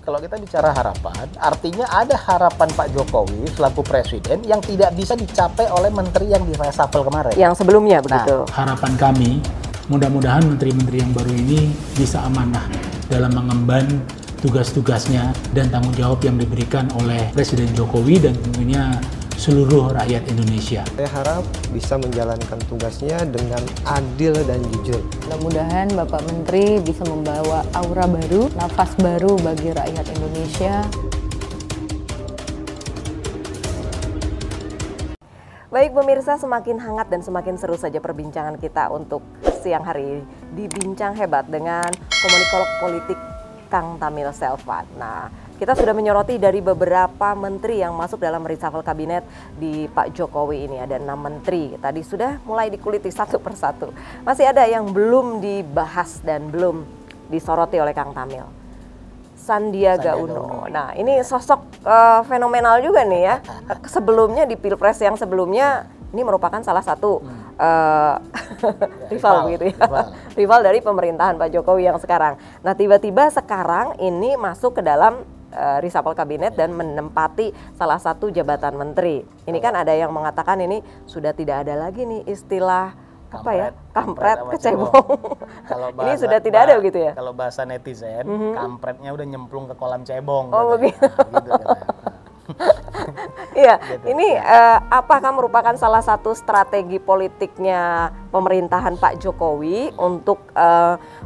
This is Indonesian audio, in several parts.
kalau kita bicara harapan, artinya ada harapan Pak Jokowi selaku presiden yang tidak bisa dicapai oleh menteri yang di reshuffle kemarin. Yang sebelumnya begitu. Harapan kami, mudah-mudahan menteri-menteri yang baru ini bisa amanah dalam mengemban tugas-tugasnya dan tanggung jawab yang diberikan oleh Presiden Jokowi dan tentunya seluruh rakyat Indonesia. Saya harap bisa menjalankan tugasnya dengan adil dan jujur. Mudah-mudahan Bapak Menteri bisa membawa aura baru, nafas baru bagi rakyat Indonesia. Baik pemirsa, semakin hangat dan semakin seru saja perbincangan kita untuk siang hari ini di Bincang Hebat dengan komunikolog politik Kang Tamil Selvan. Nah, kita sudah menyoroti dari beberapa menteri yang masuk dalam reshuffle kabinet di Pak Jokowi ini. Ada 6 menteri, tadi sudah mulai dikuliti satu persatu. Masih ada yang belum dibahas dan belum disoroti oleh Kang Tamil. Sandiaga Uno. Nah, ini sosok fenomenal juga nih ya. Sebelumnya di Pilpres yang sebelumnya, ini merupakan salah satu rival begitu ya. Rival dari pemerintahan Pak Jokowi yang sekarang. Nah, tiba-tiba sekarang ini masuk ke dalam reshuffle kabinet dan menempati salah satu jabatan menteri. Ini kan ada yang mengatakan ini sudah tidak ada lagi nih istilah kampret kecebong. Ini sudah tidak ada begitu ya? Kalau bahasa netizen, kampretnya udah nyemplung ke kolam cebong. Oh begitu. Gitu, Iya, ini apakah merupakan salah satu strategi politiknya pemerintahan Pak Jokowi untuk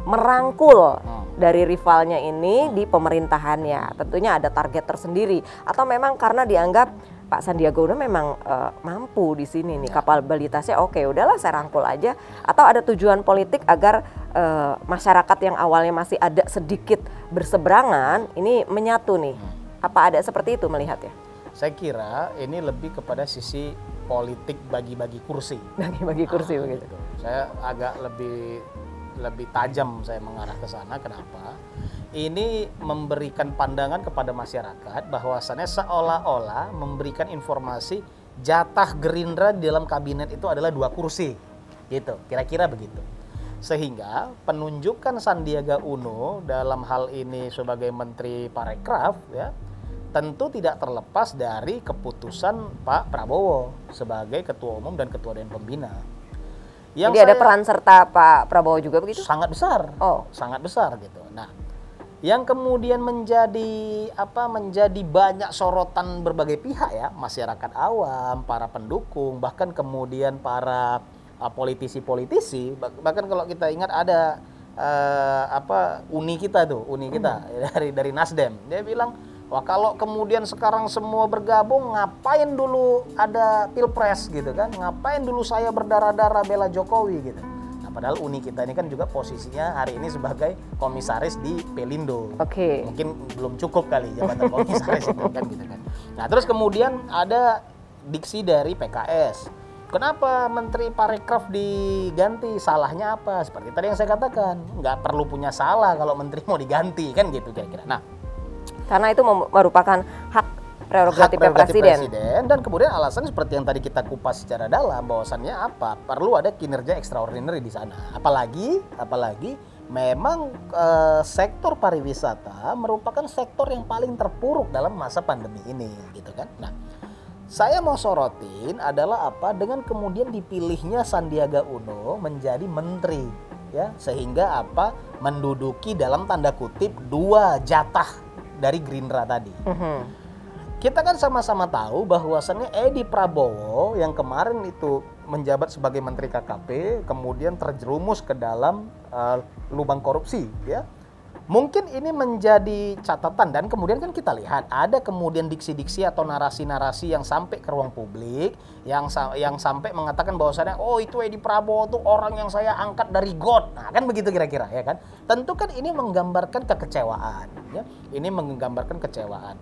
merangkul dari rivalnya ini di pemerintahannya? Tentunya ada target tersendiri, atau memang karena dianggap Pak Sandiaga Uno memang mampu di sini nih, kapabilitasnya oke, udahlah saya rangkul aja, atau ada tujuan politik agar masyarakat yang awalnya masih ada sedikit berseberangan ini menyatu nih? Apa ada seperti itu melihatnya? Saya kira ini lebih kepada sisi politik bagi-bagi kursi. Bagi-bagi kursi begitu. Gitu. Saya agak lebih tajam saya mengarah ke sana. Kenapa? Ini memberikan pandangan kepada masyarakat bahwasannya seolah-olah memberikan informasi jatah Gerindra di dalam kabinet itu adalah 2 kursi. Gitu, kira-kira begitu. Sehingga penunjukan Sandiaga Uno dalam hal ini sebagai Menteri Parekraf ya, tentu tidak terlepas dari keputusan Pak Prabowo sebagai Ketua Umum dan Ketua Dewan Pembina. Jadi ada peran serta Pak Prabowo juga begitu? Sangat besar, sangat besar gitu. Nah, yang kemudian menjadi banyak sorotan berbagai pihak ya, masyarakat awam, para pendukung, bahkan kemudian para politisi-politisi, bahkan kalau kita ingat ada uni kita dari Nasdem, dia bilang, wah kalau kemudian sekarang semua bergabung, ngapain dulu ada Pilpres gitu kan? Ngapain dulu saya berdarah-darah bela Jokowi gitu? Nah, padahal uni kita ini kan juga posisinya hari ini sebagai komisaris di Pelindo. Mungkin belum cukup kali jabatan komisaris itu kan gitu kan. Nah, terus kemudian ada diksi dari PKS. Kenapa Menteri Parekraf diganti? Salahnya apa? Seperti tadi yang saya katakan, nggak perlu punya salah kalau menteri mau diganti kan gitu kira-kira. Nah, karena itu merupakan hak prerogatif presiden. Dan kemudian alasan seperti yang tadi kita kupas secara dalam, bahwasannya apa? Perlu ada kinerja extraordinary di sana. Apalagi memang sektor pariwisata merupakan sektor yang paling terpuruk dalam masa pandemi ini, gitu kan? Nah, saya mau sorotin adalah dengan kemudian dipilihnya Sandiaga Uno menjadi menteri, ya, sehingga menduduki dalam tanda kutip 2 jatah dari Gerindra tadi. Kita kan sama-sama tahu bahwasannya Edi Prabowo yang kemarin itu menjabat sebagai Menteri KKP kemudian terjerumus ke dalam lubang korupsi, ya. Mungkin ini menjadi catatan dan kemudian kan kita lihat ada kemudian diksi-diksi atau narasi-narasi yang sampai ke ruang publik yang sampai mengatakan bahwasannya itu Edi Prabowo tuh orang yang saya angkat dari God. Nah, kan begitu kira-kira ya kan. Tentu kan ini menggambarkan kekecewaan ya. Ini menggambarkan kekecewaan.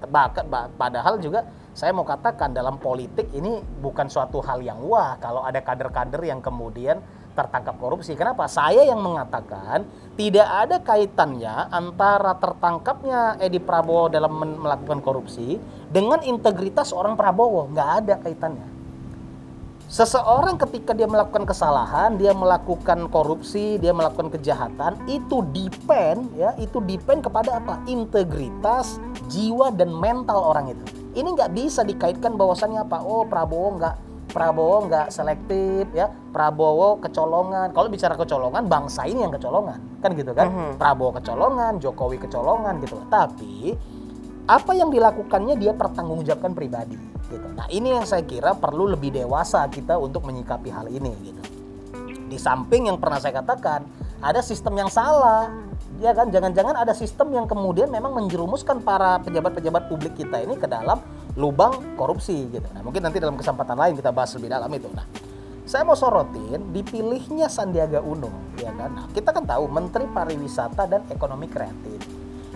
Padahal juga saya mau katakan dalam politik ini bukan suatu hal yang wah kalau ada kader-kader yang kemudian tertangkap korupsi. Kenapa? Saya yang mengatakan tidak ada kaitannya antara tertangkapnya Edi Prabowo dalam melakukan korupsi dengan integritas orang Prabowo. Nggak ada kaitannya. Seseorang ketika dia melakukan kesalahan, dia melakukan korupsi, dia melakukan kejahatan, itu depend kepada integritas jiwa dan mental orang itu. Ini nggak bisa dikaitkan bahwasannya apa? Oh, Prabowo nggak selektif ya, Prabowo kecolongan. Kalau bicara kecolongan, bangsa ini yang kecolongan, kan gitu kan? Prabowo kecolongan, Jokowi kecolongan gitu. Tapi apa yang dilakukannya dia pertanggungjawabkan pribadi gitu. Nah, ini yang saya kira perlu lebih dewasa kita untuk menyikapi hal ini gitu. Di samping yang pernah saya katakan, ada sistem yang salah. Ya kan, jangan-jangan ada sistem yang kemudian memang menjerumuskan para pejabat-pejabat publik kita ini ke dalam lubang korupsi gitu. Nah, mungkin nanti dalam kesempatan lain kita bahas lebih dalam itu. Nah, saya mau sorotin dipilihnya Sandiaga Uno, ya kan. Nah, kita kan tahu Menteri Pariwisata dan Ekonomi Kreatif.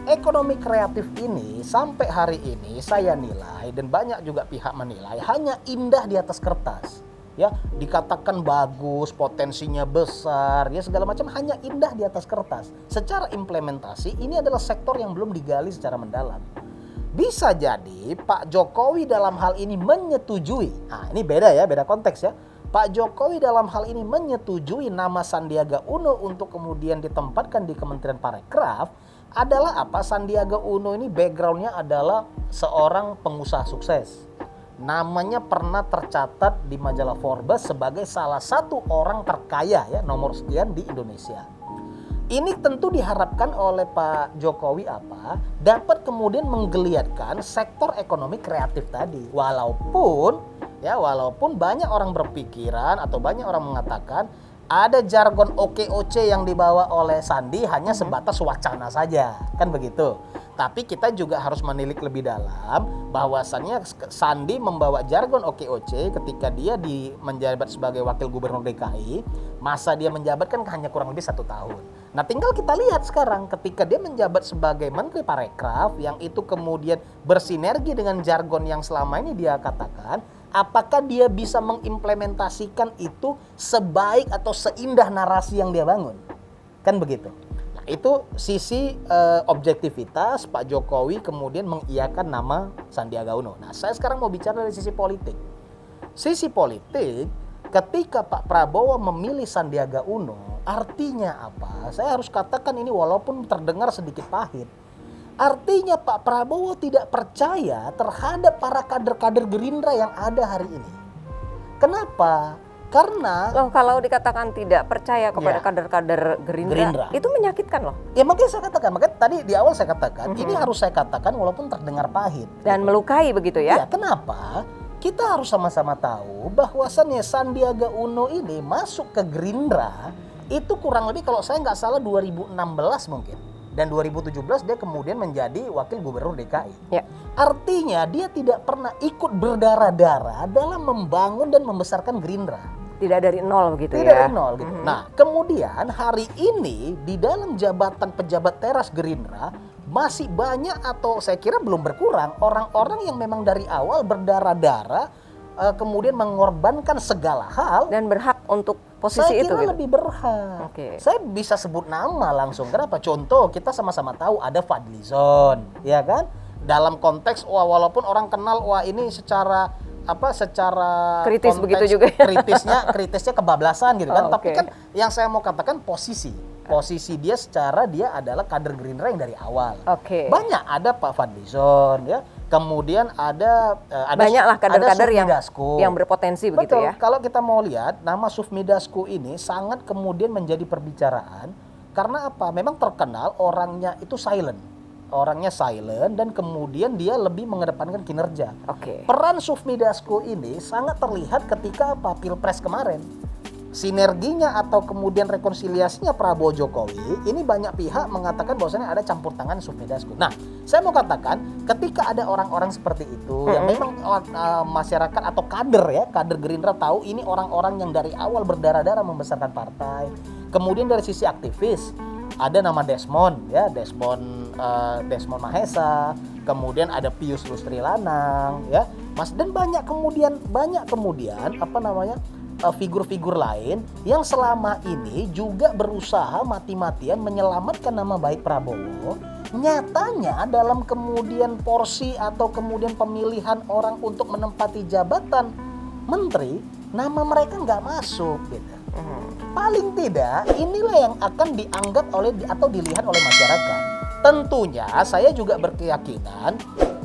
Ekonomi kreatif ini sampai hari ini saya nilai dan banyak juga pihak menilai hanya indah di atas kertas. Ya, dikatakan bagus, potensinya besar, ya segala macam hanya indah di atas kertas. Secara implementasi ini adalah sektor yang belum digali secara mendalam. Bisa jadi Pak Jokowi dalam hal ini menyetujui. Nah, ini beda ya, beda konteks ya. Pak Jokowi dalam hal ini menyetujui nama Sandiaga Uno untuk kemudian ditempatkan di Kementerian Parekraf adalah apa? Sandiaga Uno ini backgroundnya adalah seorang pengusaha sukses. Namanya pernah tercatat di majalah Forbes sebagai salah satu orang terkaya ya, nomor sekian di Indonesia. Ini tentu diharapkan oleh Pak Jokowi apa? Dapat kemudian menggeliatkan sektor ekonomi kreatif tadi. Walaupun banyak orang berpikiran atau banyak orang mengatakan ada jargon OKOC yang dibawa oleh Sandi hanya sebatas wacana saja, kan begitu. Tapi kita juga harus menilik lebih dalam bahwasannya Sandi membawa jargon OKOC ketika dia menjabat sebagai wakil gubernur DKI. Masa dia menjabat kan hanya kurang lebih 1 tahun. Nah, tinggal kita lihat sekarang ketika dia menjabat sebagai Menteri Parekraf yang itu kemudian bersinergi dengan jargon yang selama ini dia katakan, apakah dia bisa mengimplementasikan itu sebaik atau seindah narasi yang dia bangun? Kan begitu. Nah, itu sisi objektivitas Pak Jokowi kemudian mengiyakan nama Sandiaga Uno. Nah, saya sekarang mau bicara dari sisi politik. Sisi politik, ketika Pak Prabowo memilih Sandiaga Uno, artinya apa? Saya harus katakan ini walaupun terdengar sedikit pahit. Artinya Pak Prabowo tidak percaya terhadap para kader-kader Gerindra yang ada hari ini. Kenapa? Karena kalau dikatakan tidak percaya kepada kader-kader Gerindra, itu menyakitkan loh. Ya makanya saya katakan, makanya tadi di awal saya katakan, ini harus saya katakan walaupun terdengar pahit. Dan gitu. Melukai begitu ya? Ya, kenapa? Kita harus sama-sama tahu bahwasannya Sandiaga Uno ini masuk ke Gerindra itu kurang lebih kalau saya nggak salah 2016 mungkin. Dan 2017 dia kemudian menjadi wakil gubernur DKI. Ya. Artinya dia tidak pernah ikut berdarah-darah dalam membangun dan membesarkan Gerindra. Tidak dari nol begitu Tidak ya? dari nol gitu. Nah, kemudian hari ini di dalam jabatan pejabat teras Gerindra masih banyak atau saya kira belum berkurang orang-orang yang memang dari awal berdarah-darah kemudian mengorbankan segala hal dan berhak untuk posisi saya itu. Saya kira gitu. lebih berhak. Saya bisa sebut nama langsung. Kenapa? Contoh kita sama-sama tahu ada Fadlizon, ya kan? Dalam konteks walaupun orang kenal ini secara kritis begitu juga ya? kritisnya kebablasan gitu kan. Tapi kan yang saya mau katakan posisi dia secara dia adalah kader Gerindra yang dari awal. Banyak ada Pak Fadlizon ya. Kemudian ada banyaklah kader-kader yang berpotensi begitu ya. Kalau kita mau lihat nama Sufmi Dasko ini sangat kemudian menjadi perbicaraan karena apa? Memang terkenal orangnya itu silent. Orangnya silent dan kemudian dia lebih mengedepankan kinerja. Peran Sufmi Dasko ini sangat terlihat ketika Pilpres kemarin. Sinerginya atau kemudian rekonsiliasinya Prabowo Jokowi ini banyak pihak mengatakan bahwasanya ada campur tangan Sufmi Dasko. Nah, saya mau katakan ketika ada orang-orang seperti itu yang memang masyarakat atau kader Gerindra tahu ini orang-orang yang dari awal berdarah-darah membesarkan partai. Kemudian dari sisi aktivis ada nama Desmond Desmond Mahesa, kemudian ada Pius Lustri Lanang ya. Mas, dan banyak kemudian figur-figur lain yang selama ini juga berusaha mati-matian menyelamatkan nama baik Prabowo. Nyatanya dalam kemudian porsi atau kemudian pemilihan orang untuk menempati jabatan menteri, nama mereka nggak masuk gitu. Paling tidak inilah yang akan dianggap atau dilihat oleh masyarakat. tentunya saya juga berkeyakinan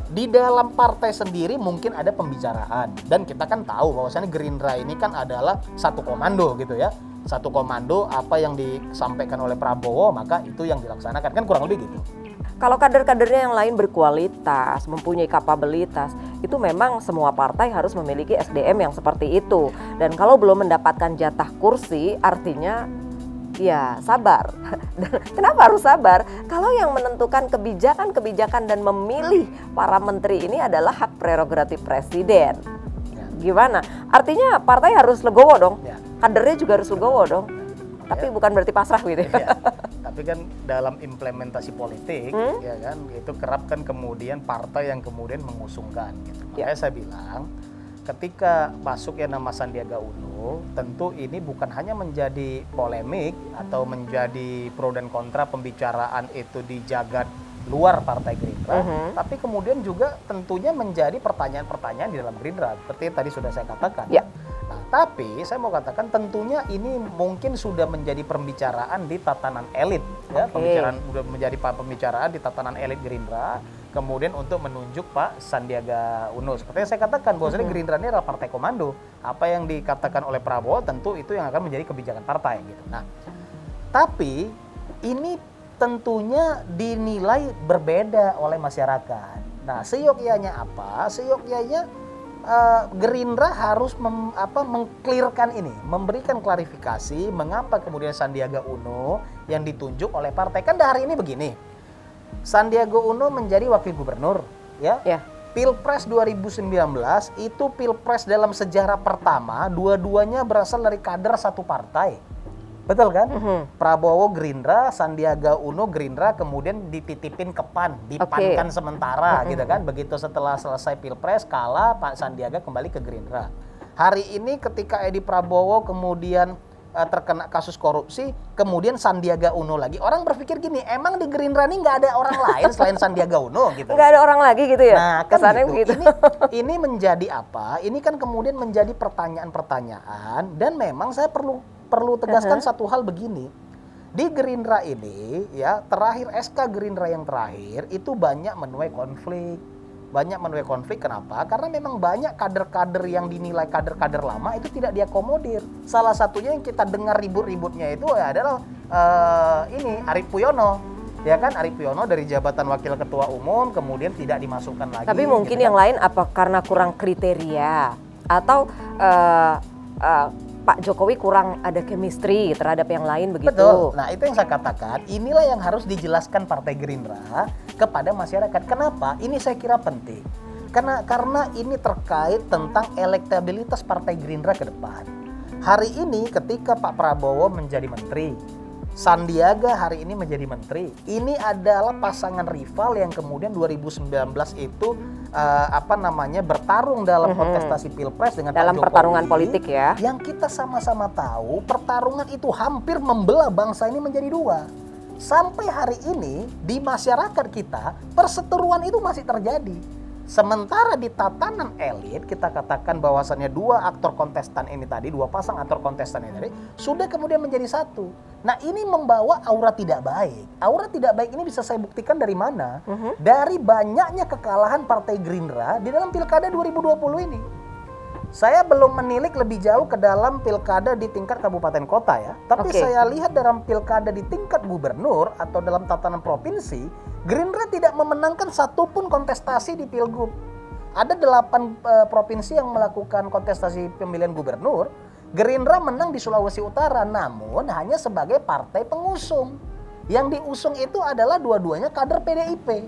di dalam partai sendiri mungkin ada pembicaraan, dan kita kan tahu bahwasannya Gerindra ini kan adalah satu komando gitu ya, satu komando, apa yang disampaikan oleh Prabowo maka itu yang dilaksanakan, kan kurang lebih gitu. Kalau kader-kadernya yang lain berkualitas, mempunyai kapabilitas, itu memang semua partai harus memiliki SDM yang seperti itu. Dan kalau belum mendapatkan jatah kursi, artinya ya sabar. Dan kenapa harus sabar? Kalau yang menentukan kebijakan-kebijakan dan memilih para menteri ini adalah hak prerogatif presiden. Gimana? Artinya partai harus legowo dong. Kadernya juga harus legowo dong. Tapi bukan berarti pasrah gitu ya. Tapi kan dalam implementasi politik ya kan itu kerap kan kemudian partai yang kemudian mengusungkan gitu. Makanya saya bilang ketika masuknya nama Sandiaga Uno, tentu ini bukan hanya menjadi polemik atau menjadi pro dan kontra pembicaraan itu di jagat luar Partai Gerindra, tapi kemudian juga tentunya menjadi pertanyaan-pertanyaan di dalam Gerindra, seperti yang tadi sudah saya katakan. Nah, tapi saya mau katakan tentunya ini mungkin sudah menjadi pembicaraan di tatanan elit, ya, sudah menjadi pembicaraan di tatanan elit Gerindra, kemudian untuk menunjuk Pak Sandiaga Uno. Seperti yang saya katakan, bahwasanya Gerindra ini adalah partai komando. Apa yang dikatakan oleh Prabowo tentu itu yang akan menjadi kebijakan partai gitu. Nah, tapi ini tentunya dinilai berbeda oleh masyarakat. Nah, seyogyanya apa? Seyogyanya Gerindra harus mengklirkan ini, memberikan klarifikasi mengapa kemudian Sandiaga Uno yang ditunjuk oleh partai. Kan hari ini begini, Sandiaga Uno menjadi wakil gubernur, ya. Pilpres 2019 itu pilpres dalam sejarah pertama, dua-duanya berasal dari kader satu partai. Betul kan? Prabowo Gerindra, Sandiaga Uno Gerindra, kemudian dititipin ke PAN, dipankan sementara gitu kan. Begitu setelah selesai Pilpres, kalah, Pak Sandiaga kembali ke Gerindra. Hari ini ketika Edi Prabowo kemudian terkena kasus korupsi, kemudian Sandiaga Uno lagi. Orang berpikir gini, emang di Gerindra ini nggak ada orang lain selain Sandiaga Uno gitu. Nggak ada orang lagi gitu ya? Nah, kan kesannya gitu. begitu. Ini menjadi apa? Ini kan kemudian menjadi pertanyaan-pertanyaan, dan memang saya perlu tegaskan satu hal begini. Di Gerindra ini ya, terakhir SK Gerindra yang terakhir itu banyak menuai konflik. Kenapa? Karena memang banyak kader-kader yang dinilai kader-kader lama itu tidak diakomodir. Salah satunya yang kita dengar ribut-ributnya itu adalah ini Arief Puyono. Ya kan, Arief Puyono dari jabatan wakil ketua umum kemudian tidak dimasukkan lagi. Tapi mungkin gitu yang lain apa karena kurang kriteria atau Pak Jokowi kurang ada chemistry terhadap yang lain begitu. Betul. Nah, itu yang saya katakan, inilah yang harus dijelaskan Partai Gerindra kepada masyarakat. Kenapa? Ini saya kira penting. Karena ini terkait tentang elektabilitas Partai Gerindra ke depan. Hari ini ketika Pak Prabowo menjadi menteri, Sandiaga hari ini menjadi menteri, ini adalah pasangan rival yang kemudian 2019 itu bertarung dalam kontestasi Pilpres dengan dalam Pak Jokowi, pertarungan politik ya. Yang kita sama-sama tahu pertarungan itu hampir membelah bangsa ini menjadi dua. Sampai hari ini di masyarakat kita perseteruan itu masih terjadi. Sementara di tatanan elit kita katakan bahwasannya dua aktor kontestan ini tadi, dua pasang aktor kontestan ini tadi sudah kemudian menjadi satu. Nah, ini membawa aura tidak baik. Aura tidak baik ini bisa saya buktikan dari mana? Dari banyaknya kekalahan Partai Gerindra di dalam Pilkada 2020 ini. Saya belum menilik lebih jauh ke dalam pilkada di tingkat kabupaten kota ya. Tapi saya lihat dalam pilkada di tingkat gubernur atau dalam tatanan provinsi, Gerindra tidak memenangkan satupun kontestasi di Pilgub. Ada 8 provinsi yang melakukan kontestasi pemilihan gubernur. Gerindra menang di Sulawesi Utara, namun hanya sebagai partai pengusung. Yang diusung itu adalah dua-duanya kader PDIP.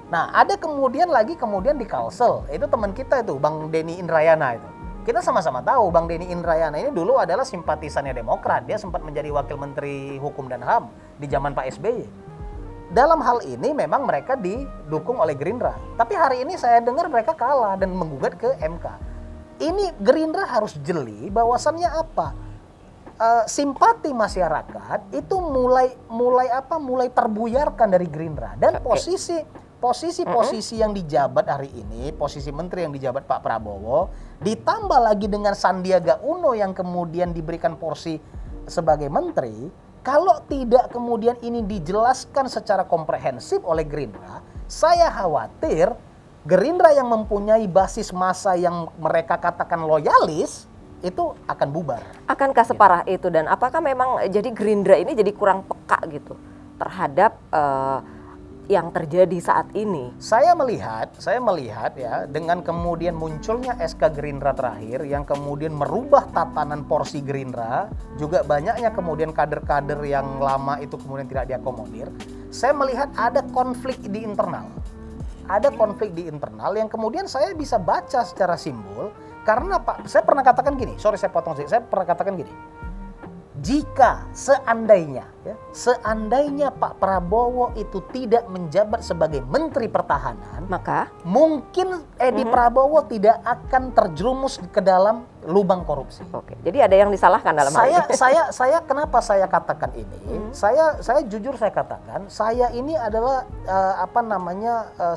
Nah, ada kemudian di Kalsel, itu teman kita itu, Bang Denny Indrayana itu. Kita sama-sama tahu Bang Denny Indrayana ini dulu adalah simpatisannya Demokrat. Dia sempat menjadi Wakil Menteri Hukum dan HAM di zaman Pak SBY. Dalam hal ini memang mereka didukung oleh Gerindra. Tapi hari ini saya dengar mereka kalah dan menggugat ke MK. Ini Gerindra harus jeli bahwasannya apa? Simpati masyarakat itu mulai terbuyarkan dari Gerindra, dan posisi yang dijabat hari ini, posisi menteri yang dijabat Pak Prabowo, ditambah lagi dengan Sandiaga Uno yang kemudian diberikan porsi sebagai menteri, Kalau tidak kemudian ini dijelaskan secara komprehensif oleh Gerindra, saya khawatir Gerindra yang mempunyai basis massa yang mereka katakan loyalis itu akan bubar. Akankah separah itu, dan apakah memang jadi Gerindra ini jadi kurang peka gitu terhadap yang terjadi saat ini? Saya melihat ya, dengan kemudian munculnya SK Gerindra terakhir yang kemudian merubah tatanan porsi Gerindra, juga banyaknya kemudian kader-kader yang lama itu kemudian tidak diakomodir. Saya melihat ada konflik di internal. Ada konflik di internal yang kemudian saya bisa baca secara simbol, karena saya pernah katakan gini, saya pernah katakan gini. Jika seandainya Pak Prabowo itu tidak menjabat sebagai Menteri Pertahanan, Maka mungkin Edi Prabowo tidak akan terjerumus ke dalam lubang korupsi. oke, jadi ada yang disalahkan dalam hal ini. Saya kenapa saya katakan ini? Saya jujur saya katakan, saya ini adalah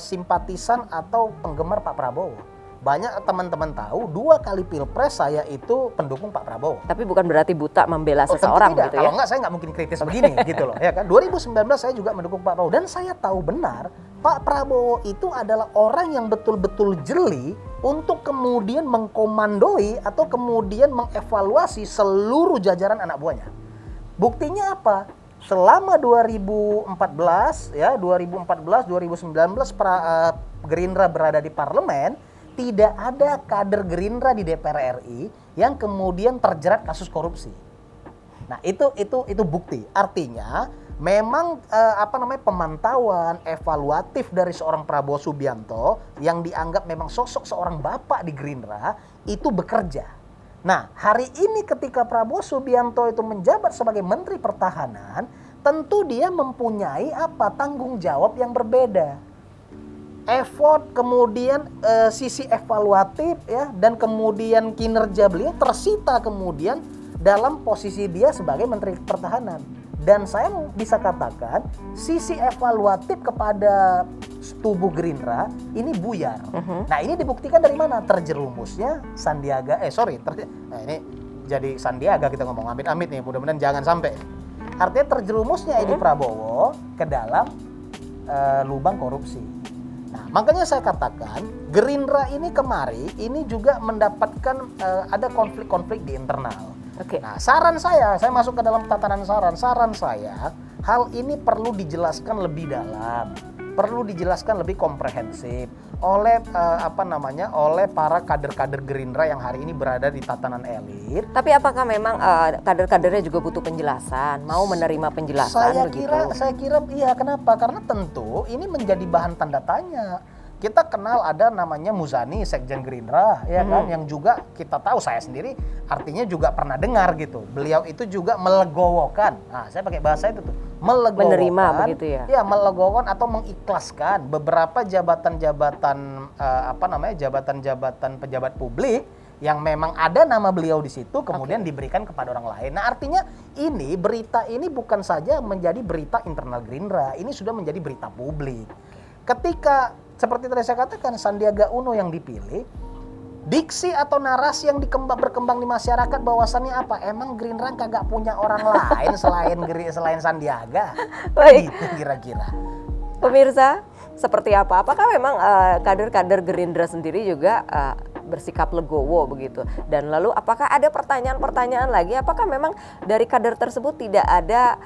simpatisan atau penggemar Pak Prabowo. Banyak teman-teman tahu 2 kali pilpres saya itu pendukung Pak Prabowo. Tapi bukan berarti buta membela Tentu seseorang tidak. gitu ya. Kalau enggak saya nggak mungkin kritis begini gitu loh, ya kan. 2019 saya juga mendukung Pak Prabowo dan saya tahu benar Pak Prabowo itu adalah orang yang betul-betul jeli untuk kemudian mengkomandoi atau kemudian mengevaluasi seluruh jajaran anak buahnya. Buktinya apa? Selama 2014 ya, 2019 Gerindra berada di parlemen, tidak ada kader Gerindra di DPR RI yang kemudian terjerat kasus korupsi. Nah, itu bukti. Artinya memang pemantauan evaluatif dari seorang Prabowo Subianto yang dianggap memang sosok seorang bapak di Gerindra itu bekerja. Nah, hari ini ketika Prabowo Subianto itu menjabat sebagai Menteri Pertahanan, tentu dia mempunyai tanggung jawab yang berbeda. Effort, kemudian sisi evaluatif ya, dan kemudian kinerja beliau tersita kemudian dalam posisi dia sebagai Menteri Pertahanan. Dan saya bisa katakan sisi evaluatif kepada tubuh Gerindra ini buyar. Nah, ini dibuktikan dari mana? Terjerumusnya Sandiaga, ini jadi Sandiaga kita ngomong, amit-amit nih, mudah-mudahan jangan sampai. Artinya terjerumusnya Edi Prabowo ke dalam lubang korupsi. Nah, makanya saya katakan Gerindra ini ini juga mendapatkan ada konflik-konflik di internal. Oke. Nah, saran saya masuk ke dalam tatanan saran saya, hal ini perlu dijelaskan lebih dalam, perlu dijelaskan lebih komprehensif oleh oleh para kader-kader Gerindra yang hari ini berada di tatanan elit. Tapi apakah memang kader-kadernya juga butuh penjelasan, mau menerima penjelasan Saya kira iya. Kenapa? Karena tentu ini menjadi bahan tanda tanya. Kita kenal ada namanya Muzani, Sekjen Gerindra, ya kan, yang juga kita tahu, saya sendiri artinya juga pernah dengar gitu. Beliau itu juga melegowokan. Nah, saya pakai bahasa itu tuh, melegowokan. Menerima begitu ya? Ya, melegowokan atau mengikhlaskan beberapa jabatan-jabatan jabatan-jabatan pejabat publik yang memang ada nama beliau di situ kemudian diberikan kepada orang lain. Nah, artinya ini berita ini bukan saja menjadi berita internal Gerindra, ini sudah menjadi berita publik. Ketika seperti tadi saya katakan Sandiaga Uno yang dipilih, diksi atau narasi yang berkembang di masyarakat bahwasannya apa? Emang Gerindra kagak punya orang lain selain Sandiaga? Baik. Gitu kira-kira. Pemirsa, seperti apa? Apakah memang kader-kader Gerindra sendiri juga bersikap legowo begitu? Dan lalu apakah ada pertanyaan-pertanyaan lagi? Apakah memang dari kader tersebut tidak ada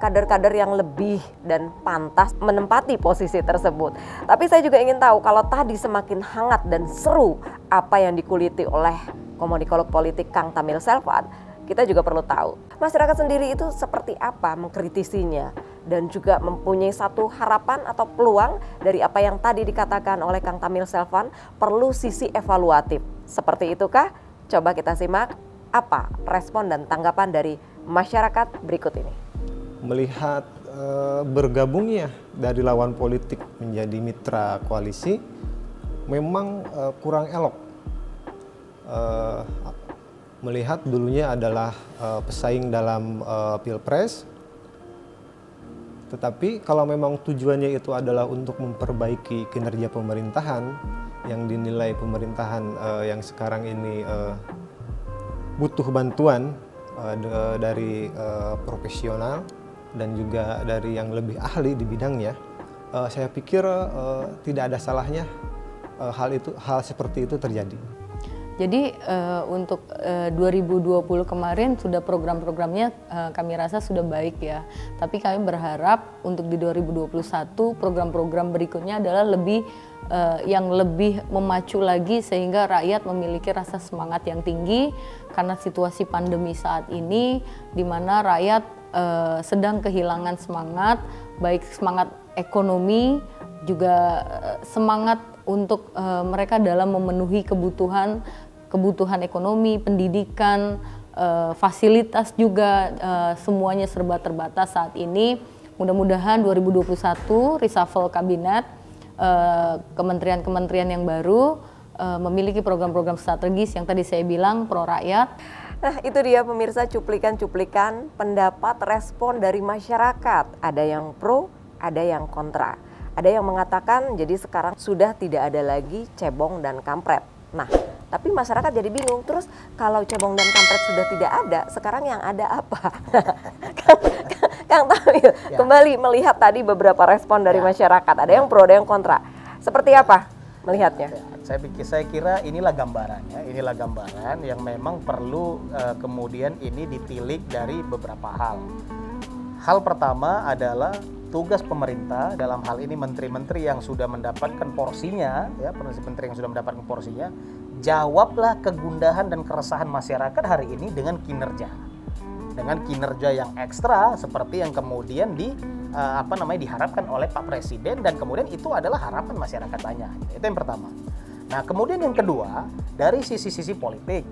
kader-kader yang lebih dan pantas menempati posisi tersebut? Tapi saya juga ingin tahu, kalau tadi semakin hangat dan seru apa yang dikuliti oleh komunikolog politik Kang Tamil Selvan, kita juga perlu tahu masyarakat sendiri itu seperti apa mengkritisinya, dan juga mempunyai satu harapan atau peluang dari apa yang tadi dikatakan oleh Kang Tamil Selvan, perlu sisi evaluatif. Seperti itukah? Coba kita simak apa respon dan tanggapan dari masyarakat berikut ini. Melihat bergabungnya dari lawan politik menjadi mitra koalisi memang kurang elok. Melihat dulunya adalah pesaing dalam pilpres, tetapi kalau memang tujuannya itu adalah untuk memperbaiki kinerja pemerintahan yang dinilai pemerintahan yang sekarang ini butuh bantuan dari profesional, dan juga dari yang lebih ahli di bidangnya, saya pikir tidak ada salahnya hal seperti itu terjadi. Jadi untuk 2020 kemarin sudah program-programnya kami rasa sudah baik ya. Tapi kami berharap untuk di 2021 program-program berikutnya adalah yang lebih memacu lagi sehingga rakyat memiliki rasa semangat yang tinggi karena situasi pandemi saat ini di mana rakyat sedang kehilangan semangat, baik semangat ekonomi juga semangat untuk mereka dalam memenuhi kebutuhan ekonomi, pendidikan, fasilitas juga semuanya serba terbatas saat ini. Mudah-mudahan 2021 reshuffle kabinet, kementerian-kementerian yang baru memiliki program-program strategis yang tadi saya bilang pro rakyat. Nah, itu dia pemirsa cuplikan-cuplikan pendapat respon dari masyarakat. Ada yang pro, ada yang kontra. Ada yang mengatakan jadi sekarang sudah tidak ada lagi cebong dan kampret. Nah, tapi masyarakat jadi bingung. Terus kalau cebong dan kampret sudah tidak ada, sekarang yang ada apa? Kang Tamil, Ya. kembali melihat tadi beberapa respon dari masyarakat. Ada yang pro, ada yang kontra. Seperti apa melihatnya? Ya, saya kira inilah gambarannya, inilah gambaran yang memang perlu kemudian ini ditilik dari beberapa hal. Hal pertama adalah tugas pemerintah, dalam hal ini menteri-menteri yang sudah mendapatkan porsinya, ya, menteri yang sudah mendapatkan porsinya, jawablah kegundahan dan keresahan masyarakat hari ini dengan kinerja yang ekstra seperti yang kemudian diharapkan oleh Pak Presiden, dan kemudian itu adalah harapan masyarakat banyak. Itu yang pertama. Nah, kemudian yang kedua, dari sisi politik,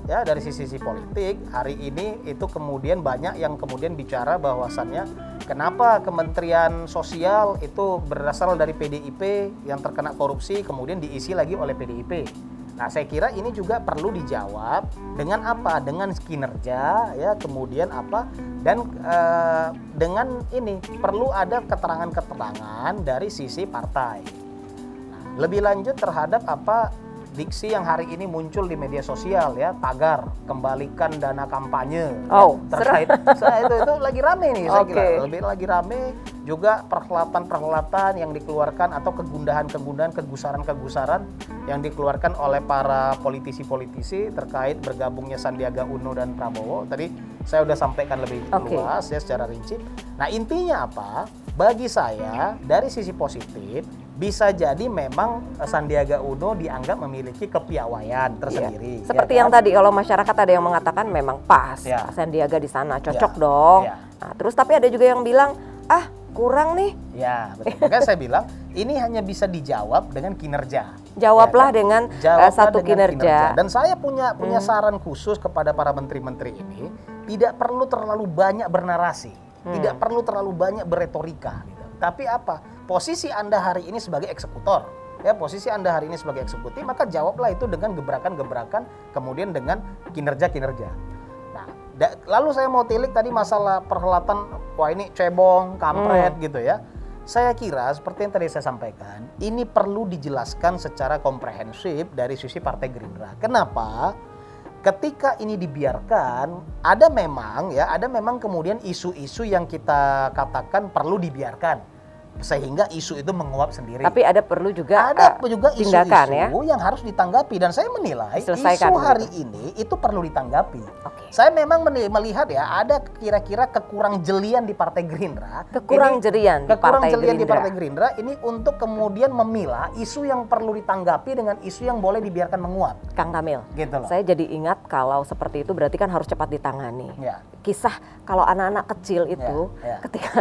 ya, dari sisi politik hari ini itu kemudian banyak yang kemudian bicara bahwasannya kenapa Kementerian Sosial itu berasal dari PDIP yang terkena korupsi kemudian diisi lagi oleh PDIP. Nah, saya kira ini juga perlu dijawab dengan apa? Dengan kinerja, ya, kemudian apa? Dan dengan ini perlu ada keterangan-keterangan dari sisi partai. Nah, lebih lanjut terhadap apa diksi yang hari ini muncul di media sosial, ya, tagar kembalikan dana kampanye. Oh, terkait itu lagi rame nih, saya Oke. kira lebih lagi rame juga perhelatan-perhelatan yang dikeluarkan atau kegundahan-kegundahan, kegusaran-kegusaran yang dikeluarkan oleh para politisi-politisi terkait bergabungnya Sandiaga Uno dan Prabowo. Tadi saya sudah sampaikan lebih luas, ya, secara rinci. Nah, intinya apa? Bagi saya dari sisi positif bisa jadi memang Sandiaga Uno dianggap memiliki kepiawaian tersendiri. Iya. Seperti ya, yang tadi kalau masyarakat ada yang mengatakan memang pas, Ya. Sandiaga di sana cocok Ya. dong. Ya. Nah, terus tapi ada juga yang bilang kurang nih. Ya, betul. Makanya saya bilang ini hanya bisa dijawab dengan kinerja. Jawablah Ya kan? dengan Jawablah satu dengan kinerja. Dan saya punya saran khusus kepada para menteri-menteri ini, tidak perlu terlalu banyak bernarasi, tidak perlu terlalu banyak berretorika, gitu. Tapi apa? Posisi Anda hari ini sebagai eksekutor, ya, posisi Anda hari ini sebagai eksekutif, maka jawablah itu dengan gebrakan-gebrakan, kemudian dengan kinerja-kinerja. Nah, lalu saya mau tilik tadi masalah perhelatan, wah ini cebong, kampret gitu ya. Saya kira seperti yang tadi saya sampaikan, ini perlu dijelaskan secara komprehensif dari sisi Partai Gerindra. Kenapa? Ketika ini dibiarkan, ada memang kemudian isu-isu yang kita katakan perlu dibiarkan, sehingga isu itu menguap sendiri. Tapi ada perlu juga juga tindakan, ya. isu-isu yang harus ditanggapi, dan saya menilai Diselesaikan isu hari gitu. ini itu perlu ditanggapi. Oke. Saya memang melihat ya ada kira-kira kekurang jelian di Partai Gerindra. Kekurang jelian di Partai di Gerindra. Partai Gerindra ini untuk kemudian memilah isu yang perlu ditanggapi dengan isu yang boleh dibiarkan menguap. Kang Tamil, Gitu loh. saya jadi ingat kalau seperti itu berarti kan harus cepat ditangani. Ya. Kisah kalau anak-anak kecil itu Ya. ketika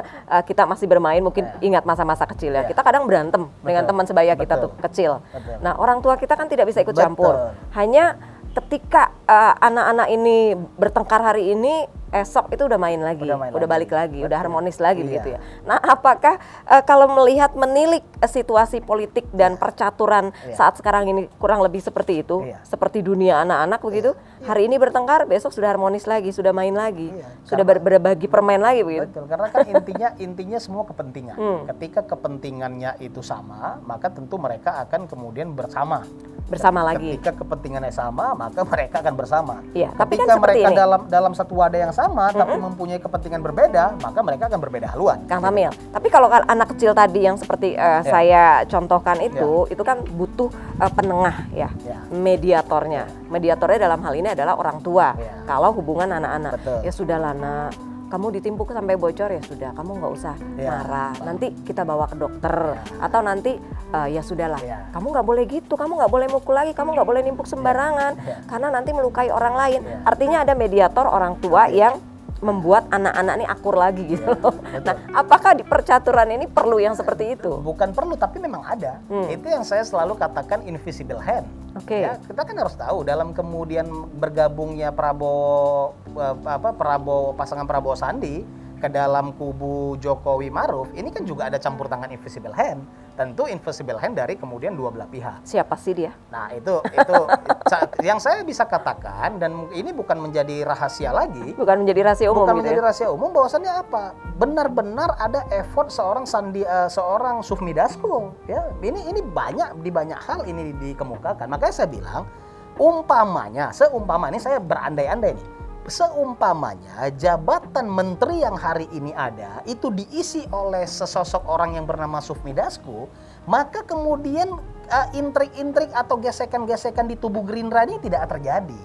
kita masih bermain, mungkin ingat masa-masa kecil ya, Ya. kita kadang berantem dengan teman sebaya kita Betul. tuh kecil. Betul. Nah, orang tua kita kan tidak bisa ikut Betul. campur. Hanya ketika anak-anak ini bertengkar hari ini, esok itu udah main lagi, udah balik lagi, udah harmonis lagi Iya. begitu ya. Nah, apakah kalau menilik situasi politik dan percaturan saat sekarang ini kurang lebih seperti itu, Iya. seperti dunia anak-anak begitu, hari ini bertengkar, besok sudah harmonis lagi, sudah main lagi, Iya. sudah berbagi permain lagi begitu. Betul, karena kan intinya semua kepentingan. Ketika kepentingannya itu sama, maka tentu mereka akan kemudian bersama Lagi. Ketika kepentingannya sama, maka mereka akan bersama. Iya, tapi Ketika kan seperti mereka ini. dalam satu wadah yang sama, sama tapi mempunyai kepentingan berbeda, maka mereka akan berbeda haluan. Kang Tamil, tapi kalau anak kecil tadi yang seperti saya contohkan itu kan butuh penengah ya, mediatornya. Mediatornya dalam hal ini adalah orang tua. Kalau hubungan anak-anak, ya sudahlah nak, kamu ditimpuk sampai bocor ya sudah, kamu nggak usah marah. Nanti kita bawa ke dokter atau nanti ya sudahlah, kamu nggak boleh gitu, kamu nggak boleh mukul lagi, kamu nggak boleh nimpuk sembarangan karena nanti melukai orang lain. Artinya ada mediator orang tua yang membuat anak-anak ini akur lagi gitu loh. Nah, apakah di percaturan ini perlu yang seperti itu? Bukan perlu, tapi memang ada. Itu yang saya selalu katakan invisible hand. Ya, kita kan harus tahu dalam kemudian bergabungnya pasangan Prabowo Sandi ke dalam kubu Jokowi Maruf, ini kan juga ada campur tangan invisible hand. Tentu invisible hand dari kemudian dua belah pihak. Siapa sih dia? Nah, itu yang saya bisa katakan, dan ini bukan menjadi rahasia lagi. Bukan menjadi rahasia umum. Bukan gitu menjadi ya? rahasia umum, bahwasannya apa? Benar-benar ada effort seorang Sufmi Dasko. Ya, ini banyak di banyak hal ini dikemukakan. Makanya saya bilang, seumpama ini saya berandai-andai nih. Seumpamanya jabatan menteri yang hari ini ada itu diisi oleh sesosok orang yang bernama Sufmi Dasko, maka kemudian intrik-intrik atau gesekan-gesekan di tubuh Gerindra ini tidak terjadi.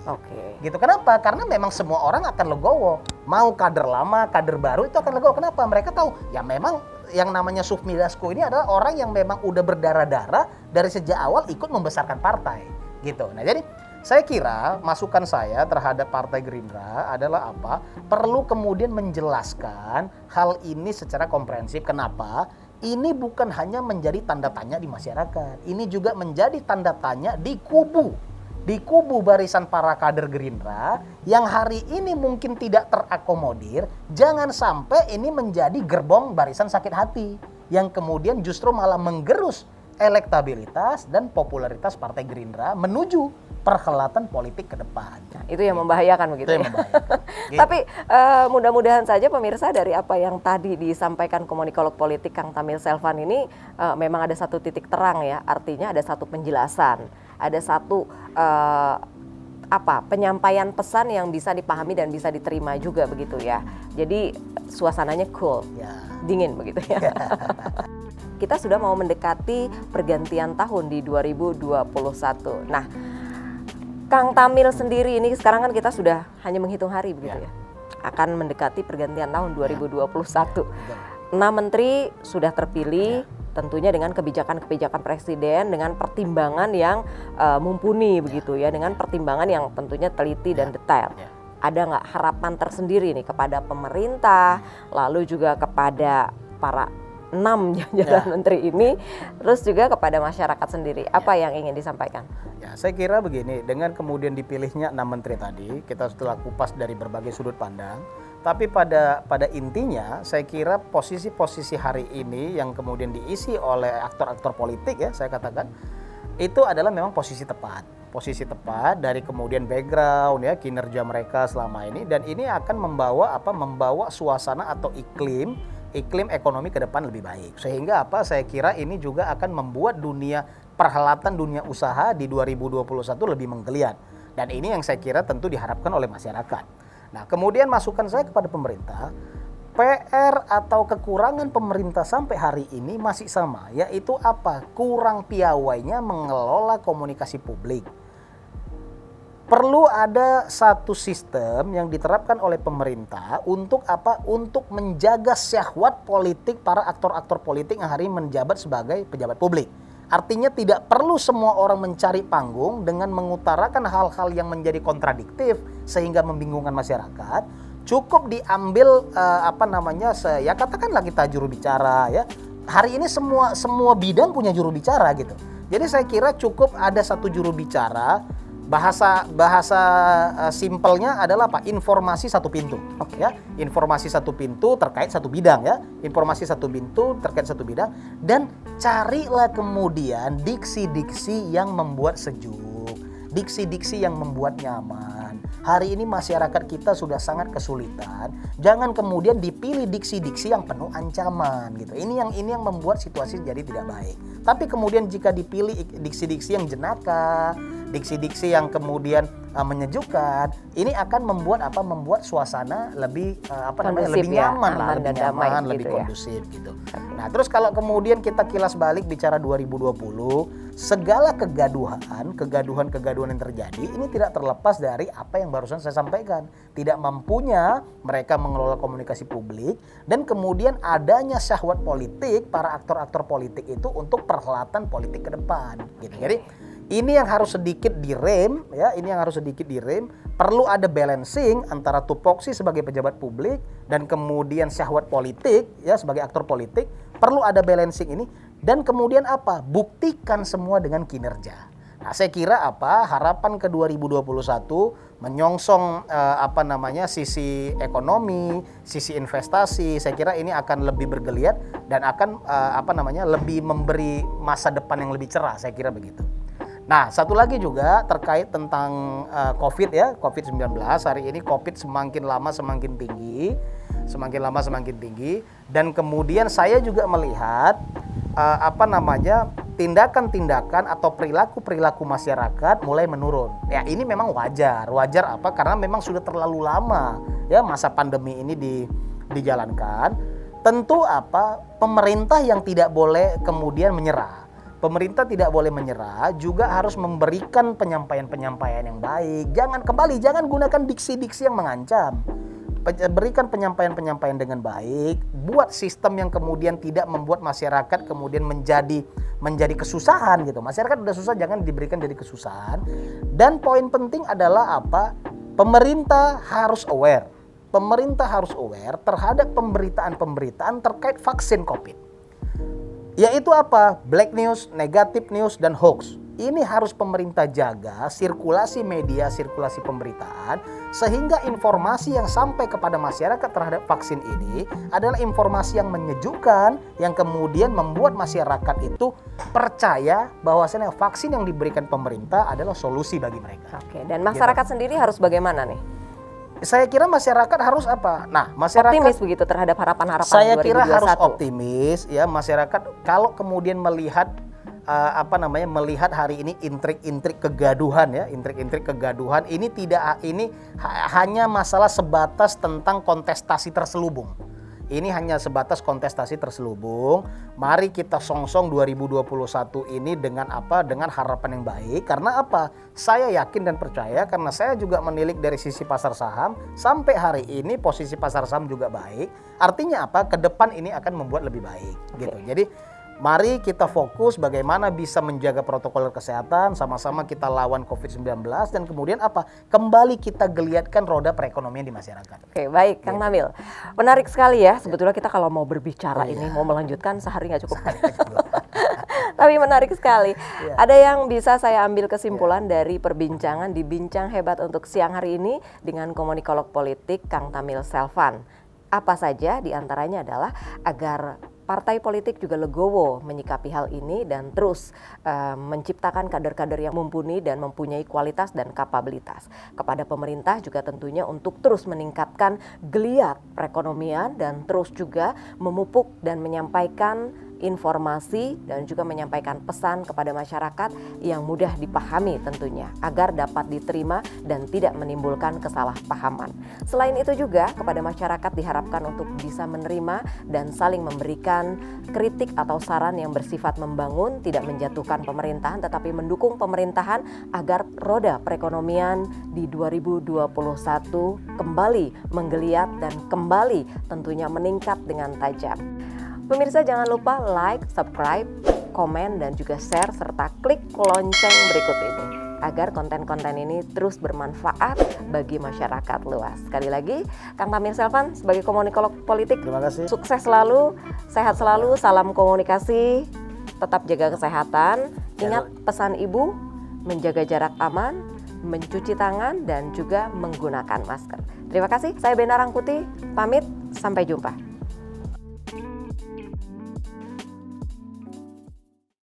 Gitu. Kenapa? Karena memang semua orang akan legowo. Mau kader lama, kader baru itu akan legowo. Kenapa? Mereka tahu ya memang yang namanya Sufmi Dasko ini adalah orang yang memang udah berdarah-darah dari sejak awal ikut membesarkan partai. Gitu. Nah, jadi saya kira masukan saya terhadap Partai Gerindra adalah apa? Perlu kemudian menjelaskan hal ini secara komprehensif. Kenapa? Ini bukan hanya menjadi tanda tanya di masyarakat. Ini juga menjadi tanda tanya di kubu barisan para kader Gerindra yang hari ini mungkin tidak terakomodir. Jangan sampai ini menjadi gerbong barisan sakit hati yang kemudian justru malah menggerus elektabilitas dan popularitas Partai Gerindra menuju perhelatan politik ke depan. Nah, itu yang membahayakan begitu. Itu yang membahayakan. Gitu. Tapi mudah-mudahan saja pemirsa dari apa yang tadi disampaikan komunikolog politik Kang Tamil Selvan ini memang ada satu titik terang ya. Artinya ada satu penjelasan, ada satu penyampaian pesan yang bisa dipahami dan bisa diterima juga begitu ya. Jadi suasananya cool, dingin begitu ya. Kita sudah mau mendekati pergantian tahun di 2021. Nah, Kang Tamil sendiri ini sekarang kan kita sudah hanya menghitung hari begitu ya. Akan mendekati pergantian tahun 2021. 6 menteri sudah terpilih tentunya dengan kebijakan-kebijakan presiden dengan pertimbangan yang mumpuni begitu ya, dengan pertimbangan yang tentunya teliti dan detail. Ada nggak harapan tersendiri nih kepada pemerintah, lalu juga kepada para 6 jajaran menteri ini, terus juga kepada masyarakat sendiri, apa yang ingin disampaikan? Ya, saya kira begini, dengan kemudian dipilihnya 6 menteri tadi, kita setelah kupas dari berbagai sudut pandang, tapi pada intinya saya kira posisi-posisi hari ini yang kemudian diisi oleh aktor-aktor politik ya, saya katakan, itu adalah memang posisi tepat dari kemudian background ya, kinerja mereka selama ini, dan ini akan membawa suasana atau iklim ekonomi ke depan lebih baik. Sehingga saya kira ini juga akan membuat perhelatan dunia usaha di 2021 lebih menggeliat. Dan ini yang saya kira tentu diharapkan oleh masyarakat. Nah, kemudian masukan saya kepada pemerintah, PR atau kekurangan pemerintah sampai hari ini masih sama, yaitu kurang piawainya mengelola komunikasi publik. Perlu ada satu sistem yang diterapkan oleh pemerintah untuk Untuk menjaga syahwat politik para aktor-aktor politik yang hari ini menjabat sebagai pejabat publik. Artinya tidak perlu semua orang mencari panggung dengan mengutarakan hal-hal yang menjadi kontradiktif sehingga membingungkan masyarakat. Cukup diambil katakanlah kita juru bicara ya. Hari ini semua bidang punya juru bicara gitu. Jadi saya kira cukup ada satu juru bicara. Bahasa simpelnya adalah informasi satu pintu. Ya, informasi satu pintu terkait satu bidang ya. Informasi satu pintu terkait satu bidang, dan carilah kemudian diksi-diksi yang membuat sejuk, diksi-diksi yang membuat nyaman. Hari ini masyarakat kita sudah sangat kesulitan. Jangan kemudian dipilih diksi-diksi yang penuh ancaman gitu. Ini yang membuat situasi jadi tidak baik. Tapi kemudian jika dipilih diksi-diksi yang jenaka, diksi-diksi yang kemudian menyejukkan, ini akan membuat suasana lebih lebih nyaman lah, lebih damai nyaman, lebih gitu ya. kondusif gitu. Nah, terus kalau kemudian kita kilas balik bicara 2020, segala kegaduhan yang terjadi ini tidak terlepas dari apa yang barusan saya sampaikan. Tidak mampunya mereka mengelola komunikasi publik dan kemudian adanya syahwat politik para aktor-aktor politik itu untuk perhelatan politik ke depan gitu. Jadi ini yang harus sedikit direm ya, perlu ada balancing antara tupoksi sebagai pejabat publik dan kemudian syahwat politik ya sebagai aktor politik, perlu ada balancing ini dan kemudian buktikan semua dengan kinerja. Nah, saya kira harapan ke 2021 menyongsong sisi ekonomi, sisi investasi, saya kira ini akan lebih bergeliat dan akan lebih memberi masa depan yang lebih cerah, saya kira begitu. Nah, satu lagi juga terkait tentang COVID-19. Hari ini COVID semakin lama semakin tinggi dan kemudian saya juga melihat tindakan-tindakan atau perilaku masyarakat mulai menurun. Ya, ini memang wajar karena memang sudah terlalu lama ya masa pandemi ini dijalankan. Tentu pemerintah yang tidak boleh kemudian menyerah. Pemerintah tidak boleh menyerah, juga harus memberikan penyampaian-penyampaian yang baik. Jangan gunakan diksi-diksi yang mengancam. Berikan penyampaian-penyampaian dengan baik, buat sistem yang kemudian tidak membuat masyarakat kemudian menjadi kesusahan gitu. Masyarakat udah susah, jangan diberikan jadi kesusahan. Dan poin penting adalah pemerintah harus aware. Pemerintah harus aware terhadap pemberitaan-pemberitaan terkait vaksin COVID. Yaitu black news, negatif news, dan hoax. Ini harus pemerintah jaga sirkulasi media, sirkulasi pemberitaan, sehingga informasi yang sampai kepada masyarakat terhadap vaksin ini adalah informasi yang menyejukkan, yang kemudian membuat masyarakat itu percaya bahwasanya vaksin yang diberikan pemerintah adalah solusi bagi mereka. Oke, dan masyarakat sendiri harus bagaimana nih? Saya kira masyarakat harus masyarakat optimis begitu terhadap harapan-harapan 2021. Saya kira harus optimis ya, masyarakat kalau kemudian melihat melihat hari ini intrik-intrik kegaduhan ini hanya masalah sebatas tentang kontestasi terselubung. Ini hanya sebatas kontestasi terselubung. Mari kita songsong 2021 ini dengan harapan yang baik. Karena saya yakin dan percaya karena saya juga menilik dari sisi pasar saham. Sampai hari ini posisi pasar saham juga baik. Artinya ke depan ini akan membuat lebih baik gitu. Jadi mari kita fokus bagaimana bisa menjaga protokol kesehatan, sama-sama kita lawan COVID-19 dan kemudian kembali kita geliatkan roda perekonomian di masyarakat. Oke, baik Kang Nabil. Menarik sekali ya, sebetulnya kita kalau mau berbicara ini, mau melanjutkan sehari nggak cukup. Tapi menarik sekali. Ada yang bisa saya ambil kesimpulan dari perbincangan di Bincang Hebat untuk siang hari ini dengan komunikolog politik Kang Tamil Selvan. Apa saja diantaranya adalah agar partai politik juga legowo menyikapi hal ini dan terus menciptakan kader-kader yang mumpuni dan mempunyai kualitas dan kapabilitas. Kepada pemerintah juga tentunya untuk terus meningkatkan geliat perekonomian dan terus juga memupuk dan menyampaikan informasi dan juga menyampaikan pesan kepada masyarakat yang mudah dipahami tentunya agar dapat diterima dan tidak menimbulkan kesalahpahaman. Selain itu juga kepada masyarakat diharapkan untuk bisa menerima dan saling memberikan kritik atau saran yang bersifat membangun, tidak menjatuhkan pemerintahan tetapi mendukung pemerintahan agar roda perekonomian di 2021 kembali menggeliat dan kembali tentunya meningkat dengan tajam. Pemirsa jangan lupa like, subscribe, komen, dan juga share serta klik lonceng berikut ini agar konten-konten ini terus bermanfaat bagi masyarakat luas. Sekali lagi, Kang Tamil Selvan sebagai komunikolog politik, terima kasih. Sukses selalu, sehat selalu, salam komunikasi, tetap jaga kesehatan. Ingat pesan Ibu, menjaga jarak aman, mencuci tangan, dan juga menggunakan masker. Terima kasih, saya Bena Rangkuti, pamit, sampai jumpa.